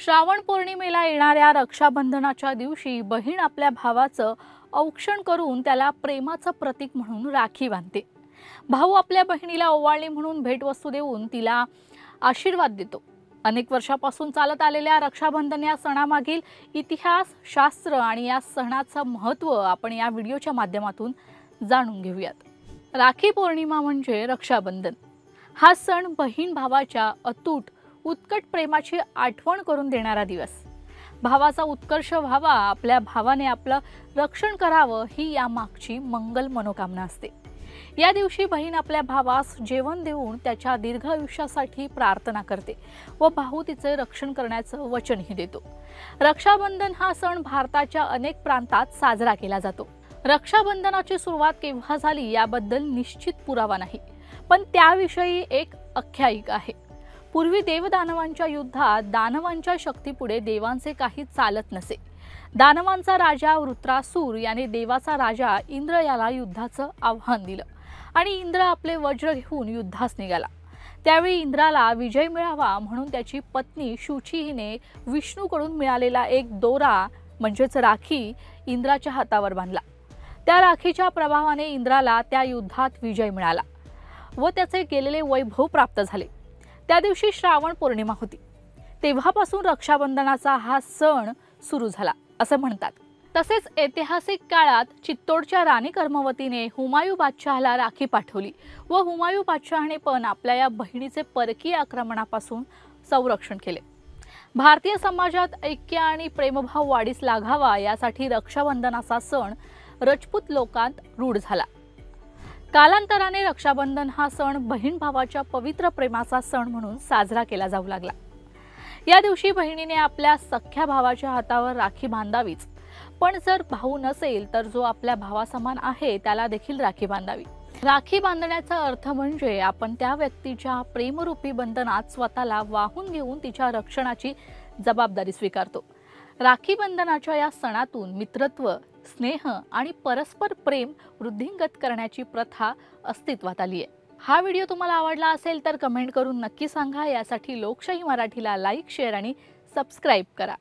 श्रावण पौर्णिमेला येणाऱ्या रक्षाबंधनाच्या दिवशी बहीण आपल्या भावाचं औक्षण करून त्याला प्रेमाचं प्रतीक म्हणून राखी बांधते। भाऊ आपल्या बहिणीला ओवाळणी म्हणून भेटवस्तू देऊन तिला आशीर्वाद देतो। अनेक वर्षापासून चालत आलेल्या रक्षाबंधन या सणामागील इतिहास, शास्त्र आणि या सणाचं महत्त्व आपण या व्हिडिओच्या माध्यमातून जाणून घेऊयात। राखी पौर्णिमा म्हणजे रक्षाबंधन। हा सण बहीण भावाच्या अतूट उत्कट प्रेमाची आठवण करून देणारा दिवस। भावाचा उत्कर्ष व्हावा, आपल्या भावाने आपलं रक्षण करावं ही या मागची मंगल मनोकामना असते। या दिवशी बहीण आपल्या भावास जेवण देऊन त्याच्या दीर्घ आयुष्यासाठी प्रार्थना करते व भाऊ तिचे रक्षण करण्याचं वचनही देतो। रक्षाबंधन हा सण भारताच्या अनेक प्रांतात साजरा केला जातो। रक्षाबंधनाची सुरुवात केव्हा झाली याबद्दल निश्चित पुरावा नाही, पण त्याविषयी एक आख्यायिका आहे। पूर्वी देवदानवांच्या युद्धात दानवांच्या शक्तीपुढे देवांचे काही चालत नसे। दानवांचा राजा वृत्रासुर याने देवाचा राजा इंद्र याला युद्धाचं आव्हान दिलं आणि इंद्र आपले वज्र घेऊन युद्धास निघाला। त्यावेळी इंद्राला विजय मिळावा म्हणून त्याची पत्नी शुची हिने विष्णूकडून मिळालेला एक दोरा म्हणजेच राखी इंद्राच्या हातावर बांधला। त्या राखीच्या प्रभावाने इंद्राला त्या युद्धात विजय मिळाला व त्याचे गेलेले वैभव प्राप्त झाले। त्या दिवशी श्रावण पौर्णिमा होती। तेव्हापासून रक्षाबंधनाचा हा सण सुरू झाला असं म्हणतात। तसेच ऐतिहासिक काळात चित्तोडच्या राणी कर्मवतीने हुमायूं बादशहाला राखी पाठवली व हुमायूं बादशहाने पण आपल्या या बहिणीचे परकीय आक्रमणापासून संरक्षण केले। भारतीय समाजात ऐक्य आणि प्रेमभाव वाढीस लागावा यासाठी रक्षाबंधनाचा सण राजपूत लोकांत रूढ झाला। कालांतराने रक्षाबंधन हा सण बहीण भावाच्या पवित्र प्रेमाचा सण म्हणून साजरा केला जाऊ लागला। या दिवशी बहिणीने आपल्या सख्ख्या भावाच्या हातावर राखी बांधावीच, पण जर भाऊ नसेल तर जो आपल्या भावासमान आहे त्याला देखील राखी बांधावी। राखी बांधण्याचा अर्थ म्हणजे आपण त्या व्यक्तीच्या प्रेमरूपी बंधनात स्वतःला वाहून घेऊन तिच्या रक्षणाची जबाबदारी स्वीकारतो। राखी बंधनाच्या या सणातून मित्रत्व, स्नेह आणि परस्पर प्रेम वृद्धिंगत करण्याची प्रथा अस्तित्वात आली आहे। हा व्हिडिओ तुम्हाला आवडला असेल तर कमेंट करून नक्की सांगा। यासाठी लोकशाही मराठीला लाईक, शेअर आणि सबस्क्राईब करा।